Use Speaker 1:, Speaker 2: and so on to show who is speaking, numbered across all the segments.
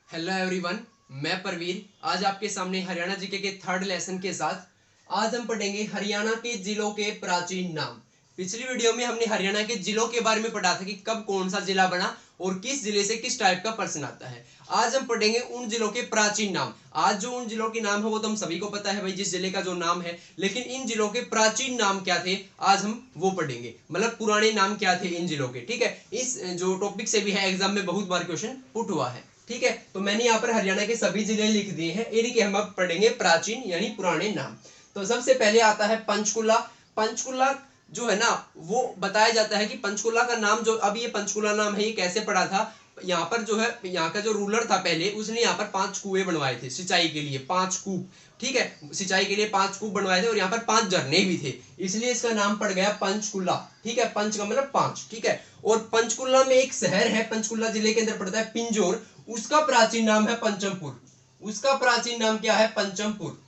Speaker 1: Hello everyone, मैं परवीन आज आपके सामने हरियाणा जीके के थर्ड लेसन के साथ आज हम पढ़ेंगे हरियाणा के जिलों के प्राचीन नाम। पिछली वीडियो में हमने हरियाणा के जिलों के बारे में पढ़ा था कि कब कौन सा जिला बना और किस जिले से किस टाइप का प्रश्न आता है। आज हम पढ़ेंगे उन जिलों के प्राचीन नाम। आज जो उन जिलों के नाम है वो तो हम सभी को पता है भाई, जिस जिले का जो नाम है, लेकिन इन जिलों के प्राचीन नाम क्या थे आज हम वो पढ़ेंगे, मतलब पुराने नाम क्या थे इन जिलों के। ठीक है, इस जो टॉपिक से भी है एग्जाम में बहुत बार क्वेश्चन पुट हुआ है। ठीक है, तो मैंने यहाँ पर हरियाणा के सभी जिले लिख दिए हैं, इनके हम अब पढ़ेंगे प्राचीन यानी पुराने नाम। तो सबसे पहले आता है पंचकुला। पंचकुला जो है ना, वो बताया जाता है कि पंचकुला का नाम जो अब ये पंचकुला नाम है ये कैसे पड़ा था। यहाँ पर जो है, यहाँ का जो रूलर था पहले, उसने यहाँ पर 5 कुएं बनवाए थे सिंचाई के लिए, 5 कूप। ठीक है, सिंचाई के लिए 5 कूप बनवाए थे और यहाँ पर 5 झरने भी थे, इसलिए इसका नाम पड़ गया पंचकुला। ठीक है, पंच का मतलब 5। ठीक है, और पंचकुला में एक शहर है, पंचकुला जिले के अंदर पड़ता है पिंजौर, उसका प्राचीन नाम है पंचमपुर। उसका प्राचीन नाम क्या है? पंचमपुर।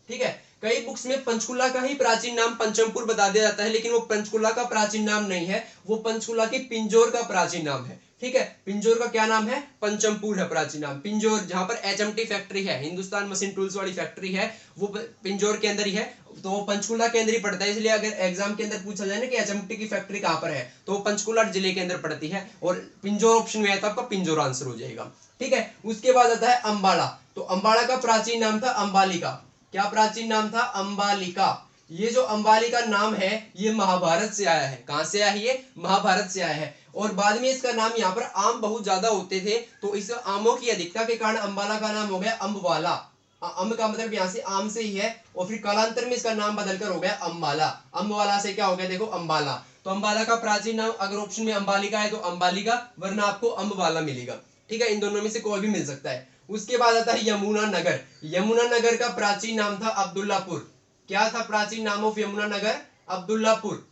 Speaker 1: ठीक है, कई बुक्स में पंचकुला का ही प्राचीन नाम पंचमपुर बता दिया जाता है, लेकिन वो पंचकुला का प्राचीन नाम नहीं है, वो पंचकुला की पिंजौर का प्राचीन नाम है। ठीक है, पिंजौर का क्या नाम है? पंचमपुर है प्राचीन नाम। पिंजौर जहां पर एचएमटी फैक्ट्री है, हिंदुस्तान मशीन टूल्स वाली फैक्ट्री है, वो पिंजौर के अंदर ही है, तो वो पंचकुला के अंदर ही पड़ता है। इसलिए अगर एग्जाम के अंदर पूछा जाए ना कि एचएमटी की फैक्ट्री कहां पर है, तो वो पंचकुला जिले के अंदर पड़ती है, और पिंजौर ऑप्शन में आया तो आपका पिंजौर आंसर हो जाएगा। ठीक है, उसके बाद आता है अंबाला। तो अंबाला का प्राचीन नाम था अंबालिका। क्या प्राचीन नाम था? अंबालिका। ये जो अंबालिका नाम है ये महाभारत से आया है। कहां से आया है? ये महाभारत से आया है। और बाद में इसका नाम, यहाँ पर आम बहुत ज्यादा होते थे, तो इस आमों की अधिकता के कारण अंबाला का नाम हो गया अम्बवाला। अम्ब का मतलब यहाँ से आम से ही है, और फिर कालांतर में इसका नाम बदलकर हो गया अम्बाला। अम्बवाला से क्या हो गया? देखो अम्बाला। तो अम्बाला का प्राचीन नाम अगर ऑप्शन में अंबालिका है तो अंबालिका, वरना आपको अम्बवाला मिलेगा। ठीक है, इन दोनों में से कोई भी मिल सकता है। उसके बाद आता है यमुना नगर। यमुना नगर का प्राचीन नाम था अब्दुल्लापुर। क्या था प्राचीन नाम ऑफ यमुना नगर? अब्दुल्लापुर।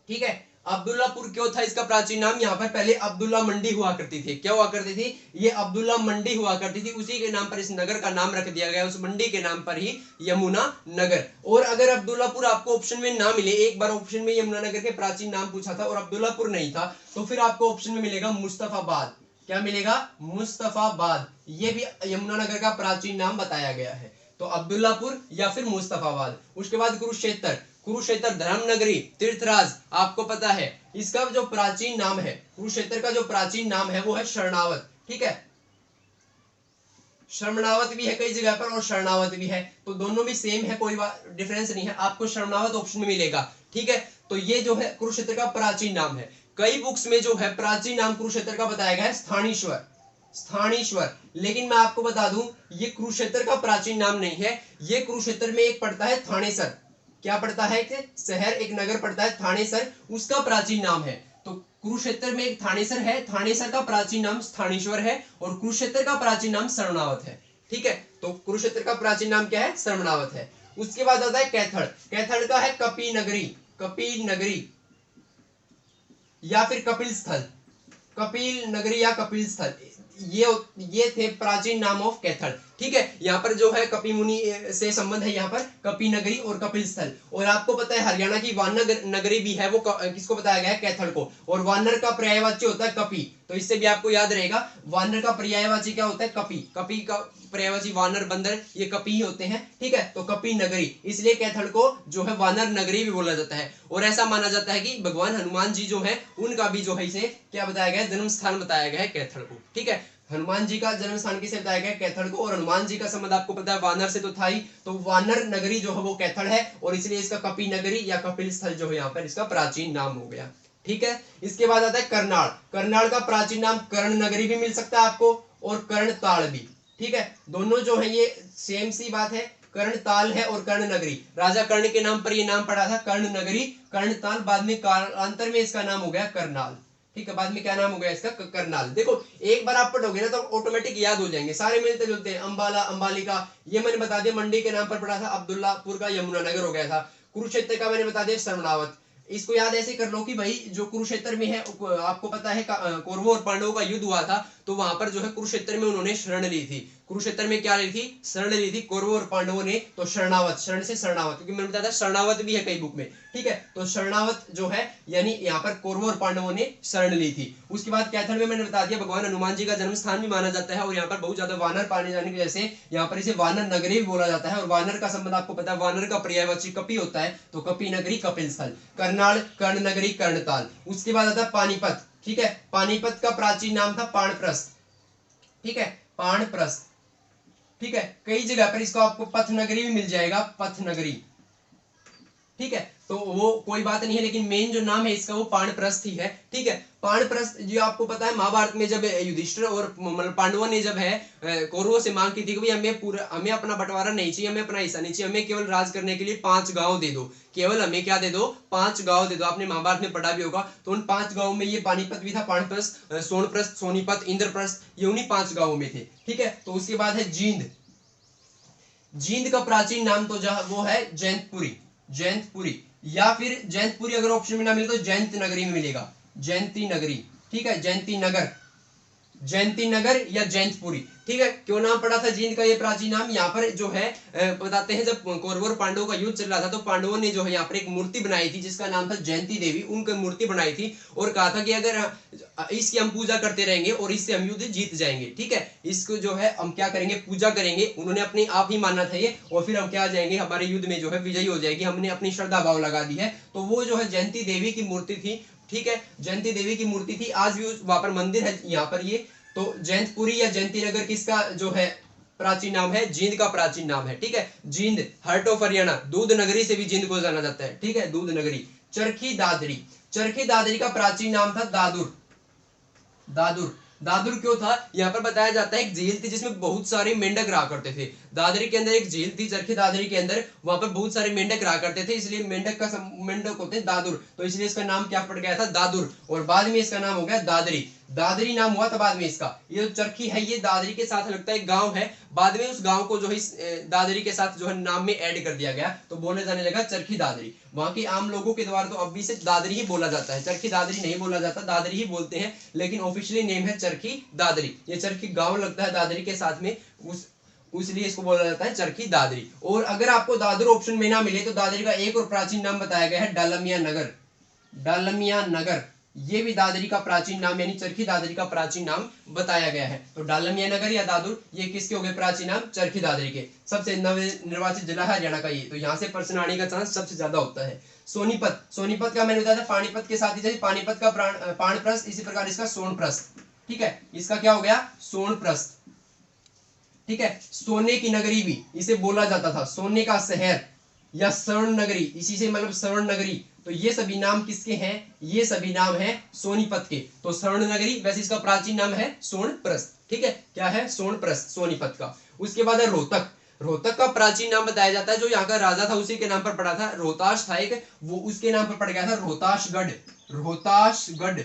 Speaker 1: ठीक है, अब्दुल्लापुर क्यों था इसका प्राचीन नाम? यहाँ पर पहले अब्दुल्ला मंडी हुआ करती थी। क्या हुआ करती थी? ये अब्दुल्ला मंडी हुआ करती थी, उसी के नाम पर इस नगर का नाम रख दिया गया, उस मंडी के नाम पर ही यमुना नगर। और अगर अब्दुल्लापुर आपको ऑप्शन में ना मिले, एक बार ऑप्शन में यमुना नगर के प्राचीन नाम पूछा था और अब्दुल्लापुर नहीं था, तो फिर आपको ऑप्शन में मिलेगा मुस्तफाबाद। क्या मिलेगा? मुस्तफाबाद। ये भी यमुना नगर का प्राचीन नाम बताया गया है। तो अब्दुल्लापुर या फिर मुस्तफाबाद। उसके बाद कुरुक्षेत्र। कुरुक्षेत्र धर्म नगरी, तीर्थराज, आपको पता है इसका जो प्राचीन नाम है, कुरुक्षेत्र का जो प्राचीन नाम है वो है शरणावत। ठीक है, शर्मणावत भी है कई जगह पर और शरणावत भी है, तो दोनों भी सेम है, कोई डिफरेंस नहीं है, आपको शरणावत ऑप्शन में मिलेगा। ठीक है, तो ये जो है कुरुक्षेत्र का प्राचीन नाम है। कई बुक्स में जो है प्राचीन नाम कुरुक्षेत्र का बताया गया है स्थानीश्वर। स्थानीश्वर, लेकिन मैं आपको बता दूं ये कुरुक्षेत्र का प्राचीन नाम नहीं है, ये कुरुक्षेत्र में एक पड़ता है थानेसर। क्या पड़ता है? एक शहर, एक नगर पड़ता है थानेसर, उसका प्राचीन नाम है। तो कुरुक्षेत्र में एक थानेसर है, थानेसर का प्राचीन नाम स्थानीश्वर है, और कुरुक्षेत्र का प्राचीन नाम शरणावत है। ठीक है, तो कुरुक्षेत्र का प्राचीन नाम क्या है? शरणावत है। उसके बाद आता है कैथड़। कैथड़ का है कपी नगरी। कपी नगरी या फिर कपिल स्थल। कपिल नगरी या कपिल स्थल, ये थे प्राचीन नाम ऑफ कैथल। ठीक है, यहाँ पर जो है कपि मुनि से संबंध है, यहाँ पर कपि नगरी और कपिल स्थल। और आपको पता है हरियाणा की वानर नगरी भी है, वो किसको बताया गया है? कैथल को। और वानर का पर्यायवाची होता है कपि, तो इससे भी आपको याद रहेगा वानर का पर्यायवाची क्या होता है? कपि। कपि का पर्यायवाची वानर, बंदर, ये कपि ही होते हैं। ठीक है, तो कपि नगरी, इसलिए कैथल को जो है वानर नगरी भी बोला जाता है। और ऐसा माना जाता है कि भगवान हनुमान जी जो है उनका भी जो है इसे क्या बताया गया है? जन्म स्थान बताया गया है कैथल को। ठीक है, हनुमान जी का जन्म स्थान किसे बताया गया? कैथल को। और हनुमान जी का संबंध आपको पता है वानर से तो था ही, तो वानर नगरी जो है वो कैथल है, और इसलिए इसका कपि नगरी या कपिल स्थल जो है यहाँ पर इसका प्राचीन नाम हो गया। ठीक है, इसके बाद आता है करनाल। करनाल का प्राचीन नाम कर्ण नगरी भी मिल सकता है आपको, और कर्णताल भी। ठीक है, दोनों जो है ये सेम सी बात है, कर्णताल है और कर्ण नगरी। राजा कर्ण के नाम पर ये नाम पड़ा था, कर्ण नगरी, कर्णताल, बाद में कालांतर में इसका नाम हो गया करनाल। ठीक है, बाद में क्या नाम हो गया इसका? करनाल। देखो एक बार आप पढ़ोगे ना तो ऑटोमेटिक याद हो जाएंगे, सारे मिलते जुलते हैं। अंबाला, अंबालिका, ये मैंने बता दिया मंडी के नाम पर पड़ा था, अब्दुल्लापुर का यमुना नगर हो गया था। कुरुक्षेत्र का मैंने बता दिया शरणावत। इसको याद ऐसे कर लो कि भाई जो कुरुक्षेत्र में है, आपको पता है कौरवों और पांडवों का युद्ध हुआ था, तो वहां पर जो है कुरुक्षेत्र में उन्होंने शरण ली थी, कुरुक्षेत्र में क्या ली थी, शरण ली थी कौरवों और पांडवों ने। तो शरणावत, शरण से शरणावत, क्योंकि मैंने बताया था शरणावत भी है कई बुक में, ठीक है। तो शरणावत जो है यानी यहाँ पर कौरवों और पांडवों ने शरण ली थी। उसके बाद कैथल में मैंने बता दिया भगवान हनुमान जी का जन्म स्थान भी माना जाता है, और यहाँ पर बहुत ज्यादा वानर पाने जाने की वजह से यहाँ पर इसे वानर नगरी भी बोला जाता है। और वानर का संबंध आपको पता है, वानर का पर्यायवाची कपि होता है, तो कपि नगरी कपिल स्थल। करनाल, कर्ण नगरी, कर्णताल। उसके बाद आता है पानीपत, ठीक है। पानीपत का प्राचीन नाम था पाणप्रस्थ, ठीक है, पाणप्रस्थ, ठीक है। कई जगह पर इसको आपको पथ नगरी भी मिल जाएगा, पथ नगरी, ठीक है। तो वो कोई बात नहीं है, लेकिन मेन जो नाम है इसका वो पाणप्रस्थ ही है, ठीक है। पाणप्रस्थ जो आपको पता है महाभारत में जब युधिष्ठिर और मतलब पांडवों ने जब है कौरवों से मांग की थी कि भाई हमें अपना बंटवारा नहीं चाहिए, हमें अपना हिस्सा नहीं चाहिए, हमें केवल राज करने के लिए 5 गांव दे दो, केवल हमें क्या दे दो, 5 गांव दे दो। आपने महाभारत में पढ़ा भी होगा। तो उन 5 गांवों में ये पानीपत भी था, पाणप्रस्थ, सोनप्रस्थ, सोनीपत, इंद्रप्रस्थ, ये उन्हीं 5 गांवों में थे, ठीक है। तो उसके बाद है जींद। जींद का प्राचीन नाम तो जहां वो है जैंतपुरी, जैंतपुरी, या फिर जैंतपुरी अगर ऑप्शन में ना मिले तो जयंत नगरी में मिलेगा, जयंती नगरी, ठीक है, जयंती नगर, जयंती नगर या जैंतपुरी, ठीक है। क्यों नाम पड़ा था जींद का ये प्राचीन नाम, यहाँ पर जो है बताते हैं जब कौरवों और पांडवों का युद्ध चल रहा था तो पांडवों ने जो है यहाँ पर एक मूर्ति बनाई थी जिसका नाम था जयंती देवी, उनकी मूर्ति बनाई थी और कहा था कि अगर इसकी हम पूजा करते रहेंगे और इससे हम युद्ध जीत जाएंगे, ठीक है। इसको जो है हम क्या करेंगे, पूजा करेंगे। उन्होंने अपने आप ही मानना था ये, और फिर हम क्या आ जाएंगे, हमारे युद्ध में जो है विजयी हो जाएगी, हमने अपनी श्रद्धा भाव लगा दी है। तो वो जो है जयंती देवी की मूर्ति थी, ठीक है, जयंती देवी की मूर्ति थी। आज भी वहां पर मंदिर है यहाँ पर ये। तो जयंतपुरी या जयंती नगर किसका जो है प्राचीन नाम है, जींद का प्राचीन नाम है, ठीक है। जींद हार्ट ऑफ हरियाणा, दूध नगरी से भी जींद को जाना जाता है, ठीक है, दूध नगरी। चरखी दादरी, चरखी दादरी का प्राचीन नाम था दादुर, दादुर। दादुर क्यों था, यहाँ पर बताया जाता है एक झील थी जिसमें बहुत सारे मेंढक रहा करते थे। दादरी के अंदर एक झील थी, चरखी दादरी के अंदर, वहां पर बहुत सारे मेंढक रहा करते थे, इसलिए मेंढक होते हैं दादुर, तो इसलिए इसका नाम क्या पड़ गया था, दादुर। और बाद में इसका नाम हो गया दादरी, दादरी नाम हुआ था बाद में इसका। ये जो चरखी है ये दादरी के साथ लगता है एक गांव है, बाद में उस गांव को जो है दादरी के साथ जो है नाम में ऐड कर दिया गया, तो बोले जाने लगा चरखी दादरी। वहां के आम लोगों के द्वारा तो अब भी से दादरी ही बोला जाता है, चरखी दादरी नहीं बोला जाता, दादरी ही बोलते हैं, लेकिन ऑफिशियली नेम है चरखी दादरी। ये चरखी गांव लगता है दादरी के साथ में, उसलिए इसको बोला जाता है चरखी दादरी। और अगर आपको दादर ऑप्शन में ना मिले तो दादरी का एक और प्राचीन नाम बताया गया है डालमिया नगर, डालमिया नगर, ये भी दादरी का प्राचीन नाम यानी चरखी दादरी का प्राचीन नाम बताया गया है। तो डालमिया नगर या दादुर ये किसके हो गए प्राचीन नाम, चरखी दादरी के। सबसे नवनिर्वाचित जिला है हरियाणा का ये, तो यहाँ से प्रश्न आने का चांस सबसे ज्यादा होता है। सोनीपत, सोनीपत का मैंने बताया था पानीपत के साथ ही, जैसे पानीपत का पाणप्रस्थ, इसी प्रकार इसका सोनप्रस्थ, ठीक है, इसका क्या हो गया, सोनप्रस्थ, ठीक है। सोने की नगरी भी इसे बोला जाता था, सोने का शहर या स्वर्ण नगरी, इसी से मतलब स्वर्ण नगरी। तो ये सभी नाम किसके हैं, ये सभी नाम हैं सोनीपत के। तो स्वर्ण नगरी, वैसे इसका प्राचीन नाम है सोनप्रस्थ, ठीक है, क्या है, सोनप्रस्थ, सोनीपत का। उसके बाद है रोहतक, रोहतक का प्राचीन नाम बताया जाता है, जो यहाँ का राजा था उसी के नाम पर पड़ा था, रोहताश था एक, वो उसके नाम पर पड़ गया था रोहताशगढ़, रोहताशगढ़,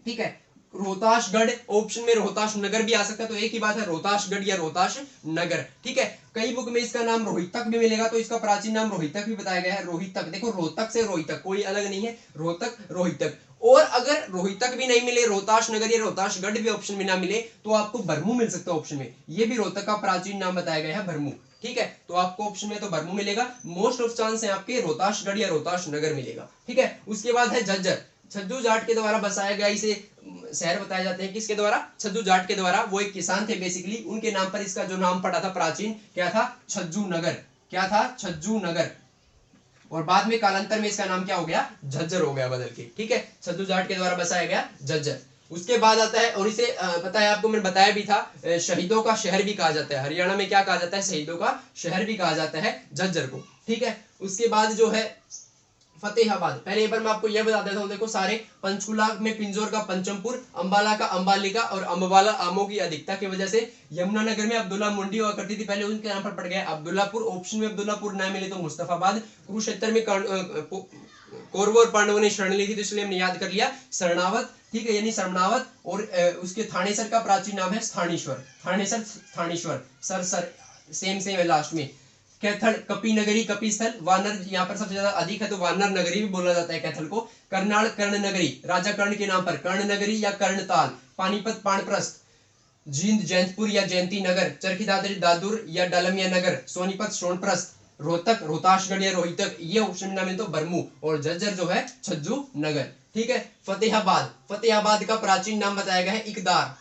Speaker 1: ठीक है। रोहताशगढ़ ऑप्शन में रोहताश नगर भी आ सकता है, तो एक ही बात है रोहताशगढ़ या रोहताश नगर, ठीक है। कई बुक में इसका नाम रोहितक भी मिलेगा, तो इसका प्राचीन नाम रोहितक भी बताया गया है, रोहितक। देखो रोहतक से रोहितक कोई अलग नहीं है, रोहतक रोहितक। और अगर रोहितक भी नहीं मिले, रोहताश नगर या रोहताशगढ़ भी ऑप्शन में ना मिले, तो आपको भरमू मिल सकता है ऑप्शन में, ये भी रोहतक का प्राचीन नाम बताया गया है, भरमू, ठीक है। तो आपको ऑप्शन में तो भरमू मिलेगा, मोस्ट ऑफ चांस है आपके रोहताशगढ़ या रोहताश नगर मिलेगा, ठीक है। उसके बाद है झज्जर, छज्जू जाट के द्वारा बसाया गया इसे शहर बताए जाते हैं, किसके द्वारा, छज्जू जाट के द्वारा। वो एक किसान थे बेसिकली, उनके नाम पर इसका जो नाम पड़ा था प्राचीन, क्या था, छज्जू नगर, क्या था, छज्जू नगर। और बाद में कालांतर में इसका नाम क्या हो गया, झज्जर हो गया बदल के, ठीक है, छज्जू जाट के द्वारा बसाया गया झज्जर। उसके बाद आता है, और इसे पता है आपको, मैंने बताया भी था, शहीदों का शहर भी कहा जाता है, हरियाणा में क्या कहा जाता है, शहीदों का शहर भी कहा जाता है झज्जर को, ठीक है। उसके बाद जो है फतेहाबाद, पहले एक बार मैं आपको यह बता देता हूँ, देखो सारे, पंचकुला में पिंजौर का पंचमपुर, अंबाला का अंबालिका और अंबवाला आमों की अधिकता की वजह से यमुनानगर में अब्दुल्ला मुंडी हुआ करती थी पहले, उनके नाम पर पड़ गया अब्दुल्लापुर। ऑप्शन में अब्दुल्लापुर ना मिले तो मुस्तफाबाद। कुरुक्षेत्र में कौरवों और पांडवों ने शरण ली थी, तो इसलिए हमने याद कर लिया शरणावत, ठीक है, यानी शरणावत। और उसके थानेसर का प्राचीन नाम है Sthaneshwar, Thanesar, Sthaneshwar, sir sir same same है लास्ट में। कैथल, कपि नगरी, कपि स्थल, वानर यहाँ पर सबसे ज्यादा अधिक है, तो वानर नगरी भी बोला जाता है कैथल को। करनाल, कर्ण नगरी, राजा कर्ण के नाम पर, कर्ण नगरी या कर्णताल। पानीपत, पाणप्रस्थ, जींद जैंतपुर या जयंती नगर, चरखी दादरी दादुर या डालमिया नगर, सोनीपत सोनप्रस्थ, रोहतक रोहतासगढ़ या रोहितक, ये ऑप्शन में ना मिले तो बरमू, और झज्जर जो है छज्जू नगर। ठीक है। फतेहाबाद, फतेहाबाद का प्राचीन नाम बताया गया है इकदार।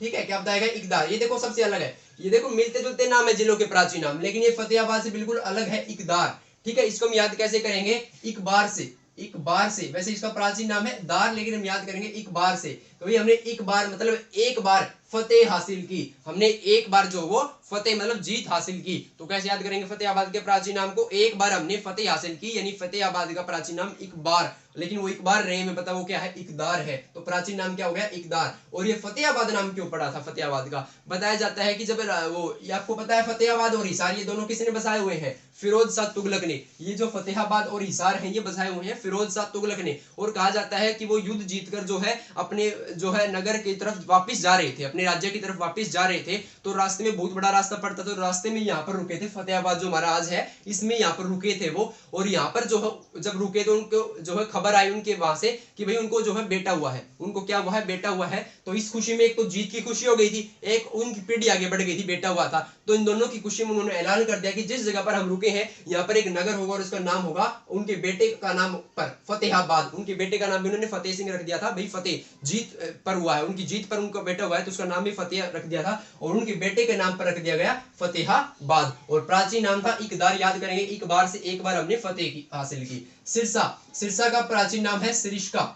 Speaker 1: ठीक है, क्या बताया गया? इकदार। ये देखो सबसे अलग है, ये देखो मिलते जुलते नाम है जिलों के प्राचीन नाम, लेकिन ये फतेहाबाद से बिल्कुल अलग है, इकदार। ठीक है, इसको हम याद कैसे करेंगे? एक बार से, एक बार से। वैसे इसका प्राचीन नाम है दार, लेकिन हम याद करेंगे एक बार से, क्योंकि हमने एक बार मतलब एक बार फतेह हासिल की, हमने एक बार जो वो फतेह मतलब जीत हासिल की। तो कैसे याद करेंगे फतेहाबाद के प्राचीन नाम को? एक बार हमने फतेह हासिल की, यानी फतेहाबाद का प्राचीन नाम एक बार, लेकिन वो एक बार रहे में पता वो क्या है? इकदार है। तो प्राचीन नाम क्या हो गया? इकदार। और ये फतेहाबाद नाम क्यों पड़ा था फतेहाबाद का? बताया जाता है कि जब वो, ये आपको पता है फतेहाबाद और हिसार ये दोनों किसने बसाए हुए हैं? फिरोज शाह तुगलक ने। ये जो फतेहाबाद और हिसार हैं ये बसाए हुए हैं फिरोज शाह तुगलक ने। और कहा जाता है कि वो युद्ध जीतकर जो है अपने जो है नगर की तरफ वापस जा रहे थे, अपने राज्य की तरफ वापस जा रहे थे, तो रास्ते में बहुत बड़ा रास्ता पड़ता था, तो रास्ते में यहाँ पर रुके थे। फतेहाबाद जो हमारा आज है इसमें यहाँ पर रुके थे वो, और यहाँ पर जो है जब रुके तो उनको जो है खबर आई उनके वहां से कि भाई उनको जो है बेटा हुआ है, उनको क्या हुआ है? बेटा हुआ है। तो इस खुशी में एक तो जीत की खुशी हो गई थी, एक उनकी पीढ़ी आगे बढ़ गई थी, बेटा हुआ था। तो इन दोनों की खुशी में उन्होंने ऐलान कर दिया कि जिस जगह पर हम रुके हैं यहाँ पर एक नगर होगा और उसका नाम होगा उनके बेटे का नाम पर फतेहाबाद। उनके बेटे का नाम भी उन्होंने फतेह सिंह रख दिया था, भाई फतेह जीत पर हुआ है, उनकी जीत पर उनका बेटा हुआ है तो उसका नाम भी फतेह रख दिया था, और उनके बेटे के नाम पर रख दिया गया फतेहाबाद। और प्राचीन नाम था इकदार, याद करेंगे एक बार से, एक बार हमने फतेह की हासिल की। सिरसा, सिरसा का प्राचीन नाम है सिरिस्का।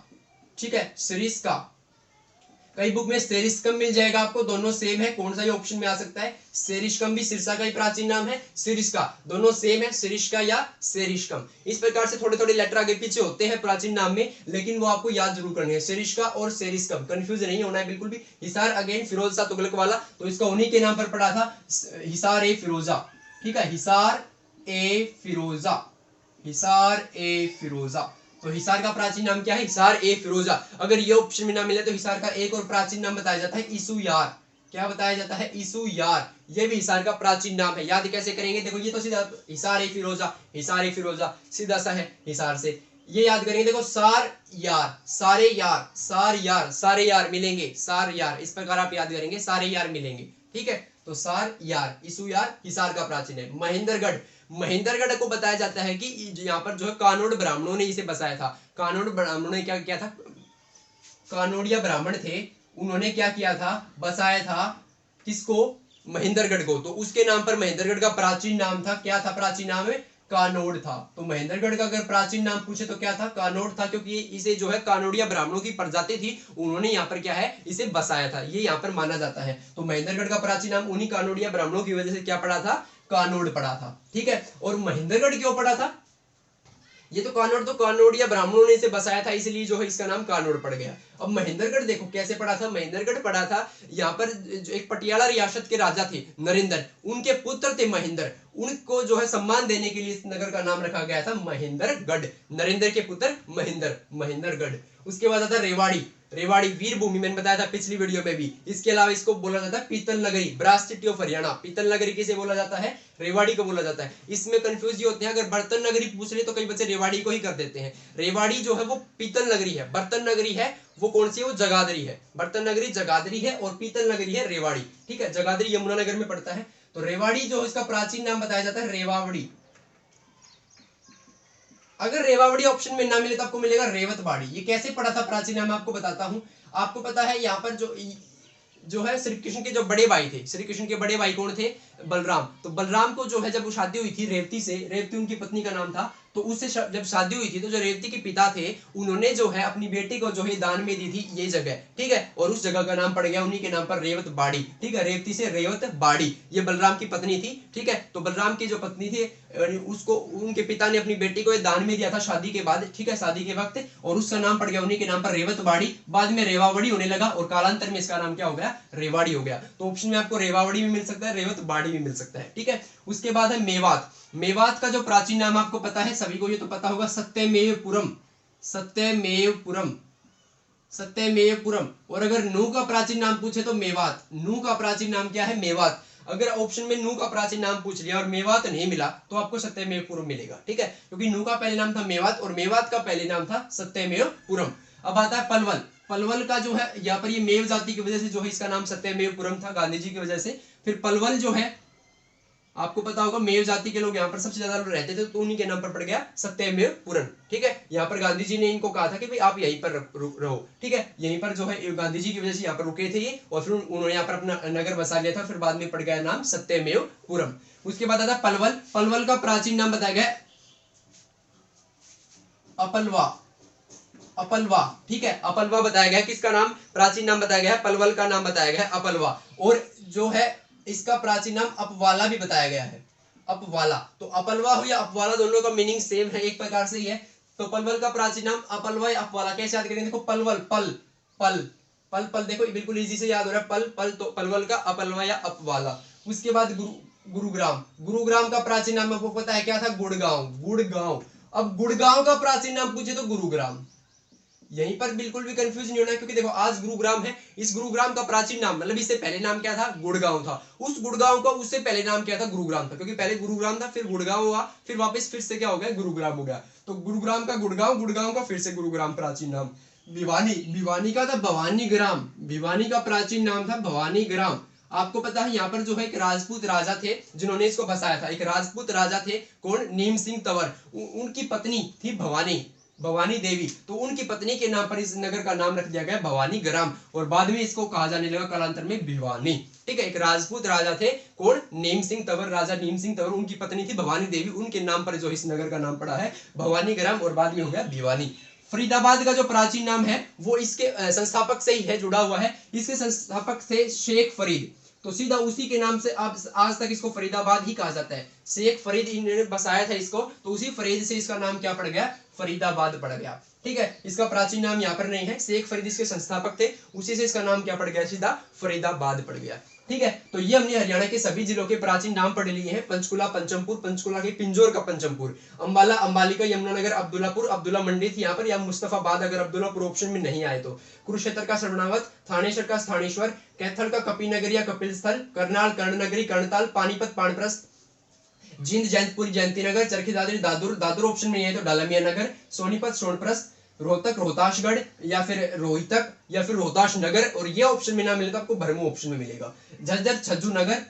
Speaker 1: ठीक है, सिरिस्का। कई बुक में सेरिस्कम मिल जाएगा आपको, दोनों सेम है, कौन सा ये ऑप्शन में आ सकता है? सेरिस्कम भी सिरसा का ही प्राचीन नाम है, सिरिस्का दोनों सेम है, सिरिस्का या सेरिस्कम। इस प्रकार से थोड़े थोड़े लेटर आगे पीछे होते हैं प्राचीन नाम में, लेकिन वो आपको याद जरूर करने हैं, सेरिस्का और सेरिस्कम, कंफ्यूज नहीं होना है बिल्कुल भी। हिसार अगेन फिरोज शाह तुगलक वाला, तो इसका उन्हीं के नाम पर पड़ा था, हिसार ए फिरोजा। ठीक है, हिसार ए फिरोजा, हिसार ए फिरोजा। तो हिसार का प्राचीन नाम क्या है? हिसार ए फिरोजा। अगर ये ऑप्शन में ना मिले तो हिसार का एक और प्राचीन नाम बताया जाता है ईसुयार। क्या बताया जाता है? ईसुयार। ये भी हिसार का प्राचीन नाम है। याद कैसे करेंगे? देखो ये तो सीधा हिसार ए फिरोजा, हिसार ए फिरोजा सीधा सा है हिसार से, ये याद करेंगे। देखो सार यार, सारे यार, सार यार, सारे यार मिलेंगे, सार यार, इस प्रकार आप याद करेंगे, सारे यार मिलेंगे। ठीक है, तो सार यार, ईसुयार हिसार का प्राचीन है। महेंद्रगढ़, महेंद्रगढ़ को बताया जाता है कि यहाँ पर जो है कानोड़ ब्राह्मणों ने इसे बसाया था। कानोड़ ब्राह्मणों ने क्या किया था? कानोड़िया ब्राह्मण थे, उन्होंने क्या किया था? बसाया था किसको? महेंद्रगढ़ को। तो उसके नाम पर महेंद्रगढ़ का प्राचीन नाम था, क्या था प्राचीन नाम है? कानोड़ था। तो महेंद्रगढ़ का अगर प्राचीन नाम पूछे तो क्या था? कानोड़ था, क्योंकि इसे जो है कानोड़िया ब्राह्मणों की प्रजाति थी, उन्होंने यहाँ पर क्या है? इसे बसाया था, ये यहाँ पर माना जाता है। तो महेंद्रगढ़ का प्राचीन नाम उन्हीं कानोड़िया ब्राह्मणों की वजह से क्या पड़ा था? कानोड़ पड़ा था। ठीक है, और महेंद्रगढ़ क्यों पड़ा था? ये तो कानोड़ तो कानोड़िया ब्राह्मणों ने इसे बसाया था, इसलिए जो है इसका नाम कानोड़ पड़ गया। अब महेंद्रगढ़ देखो कैसे पड़ा था। महेंद्रगढ़ पड़ा था यहाँ पर जो एक पटियाला रियासत के राजा थे नरेंद्र, उनके पुत्र थे महेंद्र, उनको जो है सम्मान देने के लिए इस नगर का नाम रखा गया था महेंद्रगढ़। नरेंद्र के पुत्र महेंद्र, महेंद्रगढ़। उसके बाद आता रेवाड़ी, रेवाड़ी वीर भूमि, मैंने बताया था पिछली वीडियो में भी। इसके अलावा इसको बोला जाता है पीतल नगरी, ब्रास सिटी ऑफ हरियाणा। पीतल नगरी किसे बोला जाता है? रेवाड़ी को बोला जाता है। इसमें कंफ्यूज ये होते हैं, अगर बर्तन नगरी पूछ ले तो कई बच्चे रेवाड़ी को ही कर देते हैं। रेवाड़ी जो है वो पीतल नगरी है, बर्तन नगरी है वो कौन सी है? वो जगाधरी है। बर्तन नगरी जगाधरी है और पीतल नगरी है रेवाड़ी। ठीक है, जगाधरी यमुनानगर में पड़ता है। तो रेवाड़ी जो इसका प्राचीन नाम बताया जाता है रेवावड़ी। अगर रेवावड़ी ऑप्शन में ना मिले तो आपको मिलेगा रेवतवाड़ी। ये कैसे पड़ा था प्राचीन नाम, आपको बताता हूं। आपको पता है यहाँ पर जो है श्री कृष्ण के जो बड़े भाई थे, श्री कृष्ण के बड़े भाई कौन थे? बलराम। तो बलराम को जो है जब वो शादी हुई थी रेवती से, रेवती उनकी पत्नी का नाम था, तो उससे जब शादी हुई थी तो जो रेवती के पिता थे उन्होंने जो है अपनी बेटी को जो है दान में दी थी ये जगह। ठीक है, और उस जगह का नाम पड़ गया उन्हीं के नाम पर रेवत बाड़ी। ठीक है, रेवती से रेवत बाड़ी, ये बलराम की पत्नी थी। ठीक है, तो बलराम की जो पत्नी थी उसको उनके पिता ने अपनी बेटी को दान में दिया था शादी के बाद। ठीक है, शादी के वक्त, और उसका नाम पड़ गया उन्हीं के नाम पर रेवत बाड़ी। बाद में रेवावड़ी होने लगा और कालांतर में इसका नाम क्या हो गया? रेवाड़ी हो गया। तो ऑप्शन में आपको रेवावड़ी भी मिल सकता है, रेवत बाड़ी भी मिल सकता है। ठीक है, उसके बाद है मेवात। मेवात का जो प्राचीन नाम आपको पता है, सभी को ये तो पता होगा, सत्यमेवपुरम, सत्यमेवपुरम, सत्यमेवपुरम। और अगर नू का प्राचीन नाम पूछे तो मेवात। नू का प्राचीन नाम क्या है? मेवात। अगर ऑप्शन में नू का प्राचीन नाम पूछ लिया और मेवात नहीं मिला तो आपको सत्यमेवपुरम मिलेगा। ठीक है, क्योंकि नू का पहले नाम था मेवात और मेवात का पहले नाम था सत्यमेवपुरम। अब आता है पलवल। पलवल का जो है यहाँ पर ये मेव जाति की वजह से जो है इसका नाम सत्यमेवपुरम था, गांधी जी की वजह से। फिर पलवल जो है आपको पता होगा मेव जाति के लोग यहाँ पर सबसे ज्यादा लोग रहते थे, तो उन्हीं के नाम पर पड़ गया सत्यमेवपुरम। ठीक है, यहाँ पर गांधी जी ने इनको कहा था कि भाई आप यहीं पर रहो। ठीक है, यहीं पर जो है गांधी जी की वजह से यहाँ पर रुके थे ये, और फिर उन्होंने यहाँ पर अपना नगर बसा लिया था। फिर बाद में पड़ गया नाम सत्यमेवपुरम। उसके बाद आता पलवल। पलवल का प्राचीन नाम बताया गया अपलवा। अपलवा, ठीक है, अपलवा बताया गया। किसका नाम प्राचीन नाम बताया गया है? पलवल का नाम बताया गया है अपलवा। और जो है इसका प्राचीन नाम अपवाला भी बताया गया है, अपवाला। तो अपलवा हो या अपवाला दोनों का मीनिंग सेम है, एक प्रकार से ही है। तो पलवल का प्राचीन नाम अपलवा या अपवाला। कैसे याद करेंगे? देखो पलवल, पल पल पल पल, देखो बिल्कुल इजी से याद हो रहा है, पल पल। तो पलवल का अपलवा या अपवाला। उसके बाद गुरुग्राम। गुरुग्राम का प्राचीन नाम आपको पता है क्या था? गुड़गांव। गुड़गांव। अब गुड़गांव का प्राचीन नाम पूछे तो गुरुग्राम। यहीं पर बिल्कुल भी कंफ्यूज नहीं होना है, क्योंकि देखो आज गुरुग्राम है, इस गुरुग्राम का प्राचीन नाम मतलब इससे पहले नाम क्या था? गुड़गांव था। उस गुड़गांव का उससे पहले नाम क्या था? गुरुग्राम था, क्योंकि पहले गुरुग्राम था, फिर गुड़गांव हुआ, फिर वापस फिर से क्या हो गया? गुरुग्राम हो गया। तो गुरुग्राम का गुड़गांव, गुड़गांव का फिर से गुरुग्राम प्राचीन नाम। भिवानी। भिवानी का था भवानी ग्राम। भिवानी का प्राचीन नाम था भवानी ग्राम। आपको पता है यहाँ पर जो है एक राजपूत राजा थे जिन्होंने इसको बसाया था। एक राजपूत राजा थे, कौन? नीम सिंह तंवर। उनकी पत्नी थी भवानी, भवानी देवी। तो उनकी पत्नी के नाम पर इस नगर का नाम रख दिया गया भवानी ग्राम, और बाद में इसको कहा जाने लगा कालांतर में भिवानी। ठीक है, एक राजपूत राजा थे, कौन? नीम सिंह तंवर। राजा नीम सिंह तंवर, उनकी पत्नी थी भवानी देवी, उनके नाम पर जो इस नगर का नाम पड़ा है भवानी ग्राम, और बाद में हो गया भिवानी। फरीदाबाद का जो प्राचीन नाम है वो इसके संस्थापक से ही है, जुड़ा हुआ है। इसके संस्थापक थे शेख फरीद। तो सीधा उसी के नाम से आज तक इसको फरीदाबाद ही कहा जाता है। शेख फरीद इन्होंने बसाया था इसको, तो उसी फरीद से इसका नाम क्या पड़ गया? फरीदाबाद पड़ गया। ठीक है, इसका प्राचीन नाम यहाँ पर नहीं है। शेख फरीद इसके संस्थापक थे, उसी से इसका नाम क्या पड़ गया? सीधा फरीदाबाद पड़ गया। ठीक है, तो ये हमने हरियाणा के सभी जिलों के प्राचीन नाम पढ़ लिए हैं। पंचकुला पंचमपुर, पंचकुला के पिंजौर का पंचमपुर। अंबाला अंबालिका, यमुनानगर अब्दुल्लापुर, अब्दुल्ला मंडी थी यहाँ पर, या मुस्तफाबाद अगर अब्दुल्लापुर ऑप्शन में नहीं आए तो। कुरुक्षेत्र का श्रवणावत, थानेश्वर का स्थानेश्वर, कैथल का कपिनगर या कपिल स्थल, करनाल कर्णनगरी कर्णताल, पानीपत पानप्रस्थ, जींद जयंतपुरी जयंतीनगर, चरखी दादरी दादुर, दादुर ऑप्शन में है तो डालमिया नगर, सोनीपत सोनप्रस्थ, रोहतक रोहतासगढ़, या फिर रोहितक, या फिर रोहतास नगर, और ये ऑप्शन में ना मिले तो आपको भरमू ऑप्शन में मिलेगा। झज्जर छज्जू नगर,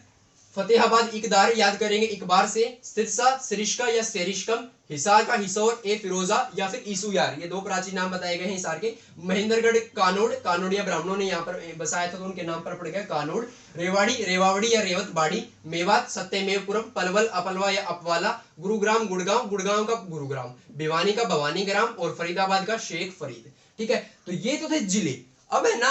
Speaker 1: फतेहाबाद इकदार याद करेंगे एक बार से, सिरसा सिरिश्का या सेरिश्कम, हिसार का हिसौर ए फिरोजा या फिर ईसुयार, ये दो प्राचीन नाम बताए गए हैं हिसार के। महेंद्रगढ़ कानोड़, कानोड़िया ब्राह्मणों ने यहाँ पर बसाया था तो उनके नाम पर पड़ गया कानोड़। रेवाड़ी रेवावड़ी या रेवतबाड़ी, मेवात सत्यमेवपुरम, पलवल अपलवा या अपवाला, गुरुग्राम गुड़गांव, गुड़गांव का गुरुग्राम, भिवानी का भवानी ग्राम, और फरीदाबाद का शेख फरीद। ठीक है, तो ये तो थे जिले। अब है ना,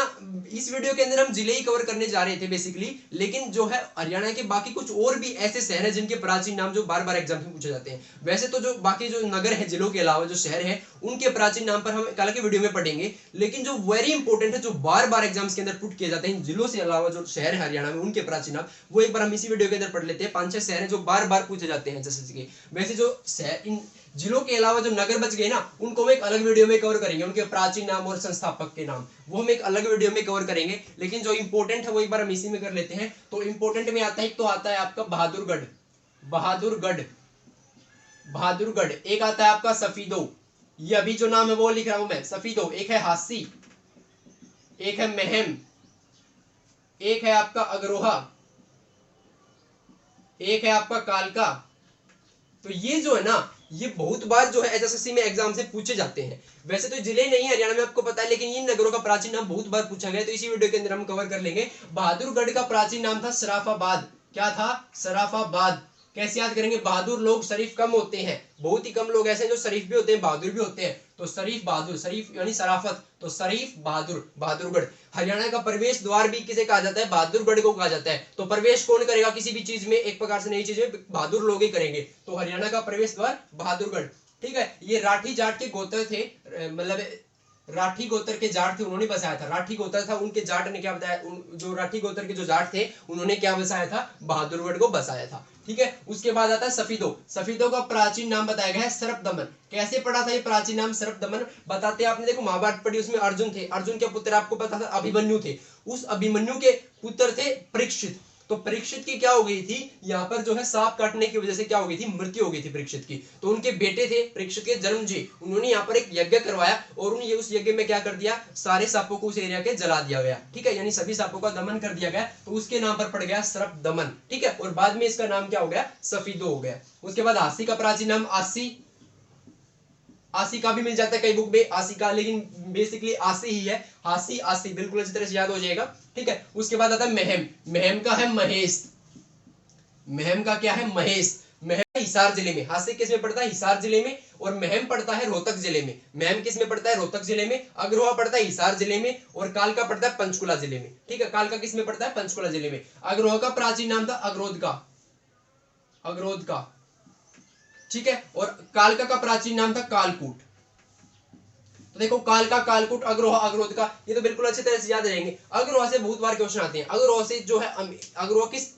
Speaker 1: इस वीडियो के अंदर हम जिले ही कवर करने जा रहे थे बेसिकली, लेकिन जो है हरियाणा के बाकी कुछ और भी ऐसे शहर हैं जिनके प्राचीन नाम जो बार बार एग्जाम में पूछे जाते हैं। वैसे तो जो बाकी जो नगर है, जिलों के अलावा जो शहर है, उनके प्राचीन नाम पर हम कल के वीडियो में पढ़ेंगे। लेकिन जो वेरी इंपॉर्टेंट है, जो बार बार एग्जाम्स के अंदर पुट किए जाते हैं, जिलों से अलावा जो शहर है हरियाणा में उनके प्राचीन नाम, वो एक बार हम इसी वीडियो के अंदर पढ़ लेते हैं। 5-6 शहर है जो बार बार पूछे जाते हैं जैसे कि। वैसे जो शहर, इन जिलों के अलावा जो नगर बच गए ना, उनको हम एक अलग वीडियो में कवर करेंगे, उनके प्राचीन नाम और संस्थापक के नाम, वो हम एक अलग वीडियो में कवर करेंगे। लेकिन जो इंपॉर्टेंट है वो एक बार हम इसी में कर लेते हैं। तो इंपॉर्टेंट में आता है, एक तो आता है आपका बहादुरगढ़, बहादुरगढ़, बहादुरगढ़। एक आता है आपका सफीदो, ये अभी जो नाम है वो लिख रहा हूं मैं, सफीदो। एक है हासी, एक है महम, एक है आपका अगरोहा, एक है आपका कालका। तो ये जो है ना, ये बहुत बार जो है एचएसएससी में एग्जाम से पूछे जाते हैं। वैसे तो जिले नहीं है हरियाणा में, आपको पता है, लेकिन इन नगरों का प्राचीन नाम बहुत बार पूछा गया, तो इसी वीडियो के अंदर हम कवर कर लेंगे। बहादुरगढ़ का प्राचीन नाम था सराफाबाद। क्या था? सराफाबाद। कैसे याद करेंगे? बहादुर लोग शरीफ कम होते हैं, बहुत ही कम लोग ऐसे हैं जो शरीफ भी होते हैं, बहादुर भी होते हैं। तो शरीफ बहादुर, शरीफ यानी शराफत, तो शरीफ बहादुर, बहादुरगढ़। हरियाणा का प्रवेश द्वार भी किसे कहा जाता है? बहादुरगढ़ को कहा जाता है। तो प्रवेश कौन करेगा किसी भी चीज में? एक प्रकार से नई चीज में बहादुर लोग ही करेंगे। तो हरियाणा का प्रवेश द्वार बहादुरगढ़। ठीक है, ये राठी जाट के गोत्र थे, मतलब राठी गोत्र के जाट थे, उन्होंने बसाया था। राठी गोत्र था, उनके जाट ने क्या बताया, जो राठी गोत्र के जो जाट थे उन्होंने क्या बसाया था? बहादुरगढ़ को बसाया था। ठीक है, उसके बाद आता है सफीदो। सफीदो का प्राचीन नाम बताया गया है सरपदमन। कैसे पढ़ा था ये प्राचीन नाम सरपदमन? बताते आपने, देखो महाभारत पढ़ी, उसमें अर्जुन थे, अर्जुन के पुत्र आपको पता था अभिमन्यु थे, उस अभिमन्यु के पुत्र थे परीक्षित। तो परीक्षित की क्या हो गई थी, यहाँ पर जो है सांप काटने की वजह से क्या हो गई थी, मृत्यु हो गई थी परीक्षित की। तो उनके बेटे थे परीक्षित के जन्मजी, उन्होंने यहाँ पर एक यज्ञ करवाया और उन्हें उस यज्ञ में क्या कर दिया, सारे सांपों को उस एरिया के जला दिया गया, ठीक है, यानी सभी सांपों का दमन कर दिया गया। तो उसके नाम पर पड़ गया सर्प दमन, ठीक है, और बाद में इसका नाम क्या हो गया, सफीदो हो गया। उसके बाद हासी का प्राचीन नाम आसी, आसी का भी मिल जाता है कई बुक में आसी का, लेकिन बेसिकली आसी ही है, हासी आसी, बिल्कुल अच्छी तरह से याद हो जाएगा, ठीक है। उसके बाद आता है महम, महम का है महेश, महम का क्या है, महेश, महम हिसार जिले में, हासी किस में पड़ता है, हिसार जिले में, और महम पड़ता है रोहतक जिले में। महम किस में पड़ता है, रोहतक जिले में, अग्रोहा पड़ता है हिसार जिले में, और कालका पड़ता है पंचकुला जिले में, ठीक है, कालका किस में पड़ता है, पंचकुला जिले में। अग्रोहा का प्राचीन नाम था अग्रोध का, अग्रोध का, ठीक है, और कालका का प्राचीन नाम था कालकूट। तो देखो कालका, कालकूट, अग्रोहा, अग्रोध का, ये तो बिल्कुल अच्छी तरह से याद रहेंगे। अग्रोहा से बहुत बार क्वेश्चन आते हैं। अग्रोहा से जो है, अग्रोहा किस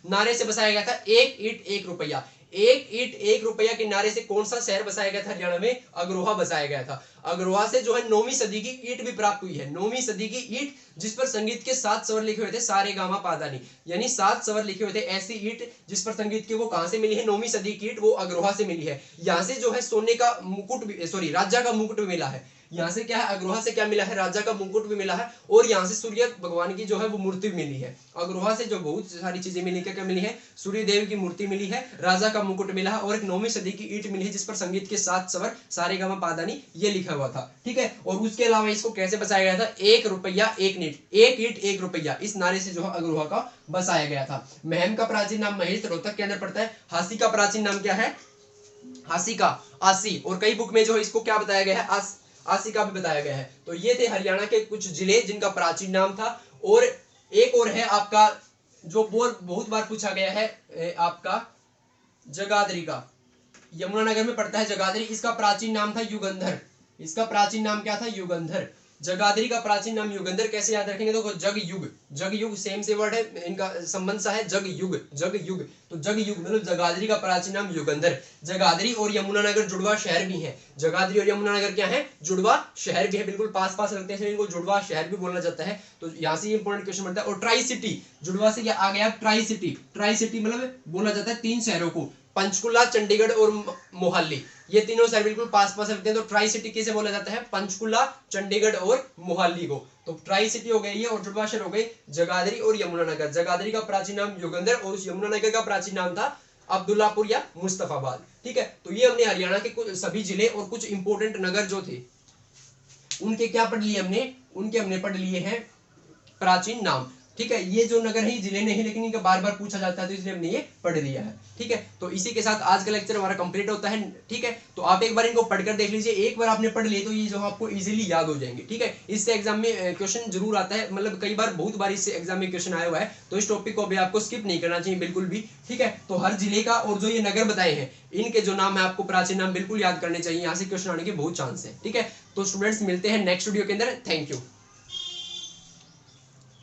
Speaker 1: नारे से बसाया गया था, एक ईंट एक रुपया, एक ईंट एक रुपया के नारे से कौन सा शहर बसाया गया था हरियाणा में, अग्रोहा बसाया गया था। अग्रोहा से जो है 9वीं सदी की ईंट भी प्राप्त हुई है, 9वीं सदी की ईंट जिस पर संगीत के 7 स्वर लिखे हुए थे, सारे गामा पादानी, यानी 7 स्वर लिखे हुए थे, ऐसी ईंट जिस पर संगीत के, वो कहां से मिली है, 9वीं सदी की ईंट, वो अग्रोहा से मिली है। यहाँ से जो है सोने का मुकुट भी, सॉरी राजा का मुकुट भी मिला है। यहाँ से क्या है, अग्रोहा से क्या मिला है, राजा का मुकुट भी मिला है, और यहाँ से सूर्य भगवान की जो है वो मूर्ति मिली है। अग्रोहा से जो बहुत सारी चीजें मिली, क्या क्या मिली है, सूर्य देव की मूर्ति मिली है, राजा का मुकुट मिला है, और एक 9वीं सदी की ईंट मिली है जिस पर संगीत के 7 स्वर सारेगामा पादानी ये लिखा हुआ था, ठीक है। और उसके अलावा इसको कैसे बसाया गया था, 1 रुपया 1 ईंट, 1 ईंट 1 रुपया, इस नारे से जो है अग्रोहा का बसाया गया था। महम का प्राचीन नाम महेश, रोहतक के अंदर पड़ता है। हासी का प्राचीन नाम क्या है, हासी का आसी, और कई बुक में जो है इसको क्या बताया गया है, आसी का भी बताया गया है। तो ये थे हरियाणा के कुछ जिले जिनका प्राचीन नाम था। और एक और है आपका, जो बहुत बार पूछा गया है, आपका जगाधरी का, यमुनानगर में पड़ता है जगाधरी, इसका प्राचीन नाम था युगंधर, इसका प्राचीन नाम क्या था, युगंधर। जगाधरी का प्राचीन नाम युगंधर, कैसे याद रखेंगे, तो जग युग, जग युग सेम से वर्ड है, इनका संबंध सा है, जग युग, जग युग, तो जग युग मतलब जगाधरी का प्राचीन नाम युगंधर। जगाधरी और यमुनानगर जुड़वा शहर भी है, जगाधरी और यमुनानगर क्या है, जुड़वा शहर भी है, बिल्कुल पास पास रखते हैं, इनको जुड़वा शहर भी बोला जाता है। तो यहाँ से इंपॉर्टेंट क्वेश्चन बनता है। और ट्राई सिटी, जुड़वा से क्या आ गया, ट्राई सिटी, ट्राई सिटी मतलब बोला जाता है 3 शहरों को, पंचकुला, चंडीगढ़ और मोहाली, ये तीनों शहर बिल्कुल पास पास रखते हैं। तो ट्राई सिटी किसे बोला जाता है, पंचकुला, चंडीगढ़ और मोहाली को। तो ट्राई सिटी हो गई ये, और जुड़वा शहर हो गई जगाधरी और यमुनानगर। जगाधरी का प्राचीन नाम युगंधर, और उस यमुनानगर का प्राचीन नाम था अब्दुल्लापुर या मुस्तफाबाद, ठीक है। तो ये हमने हरियाणा के कुछ सभी जिले और कुछ इंपोर्टेंट नगर जो थे उनके क्या पढ़ लिए हमने, उनके हमने पढ़ लिए हैं प्राचीन नाम, ठीक है। ये जो नगर है जिले नहीं, लेकिन इनका बार बार पूछा जाता है, तो इसलिए हमने ये पढ़ लिया है, ठीक है। तो इसी के साथ आज का लेक्चर हमारा कंप्लीट होता है, ठीक है। तो आप एक बार इनको पढ़कर देख लीजिए, एक बार आपने पढ़ लिए तो ये जो आपको इजीली याद हो जाएंगे, ठीक है। इससे एग्जाम में क्वेश्चन जरूर आता है, मतलब कई बार, बहुत बार इससे एग्जाम में क्वेश्चन आया हुआ है, तो इस टॉपिक को भी आपको स्किप नहीं करना चाहिए बिल्कुल भी, ठीक है। तो हर जिले का और जो ये नगर बताए हैं, इनके जो नाम है आपको प्राचीन नाम बिल्कुल याद करने चाहिए, यहाँ से क्वेश्चन आने के बहुत चांस है, ठीक है। तो स्टूडेंट्स मिलते हैं नेक्स्ट वीडियो के अंदर, थैंक यू।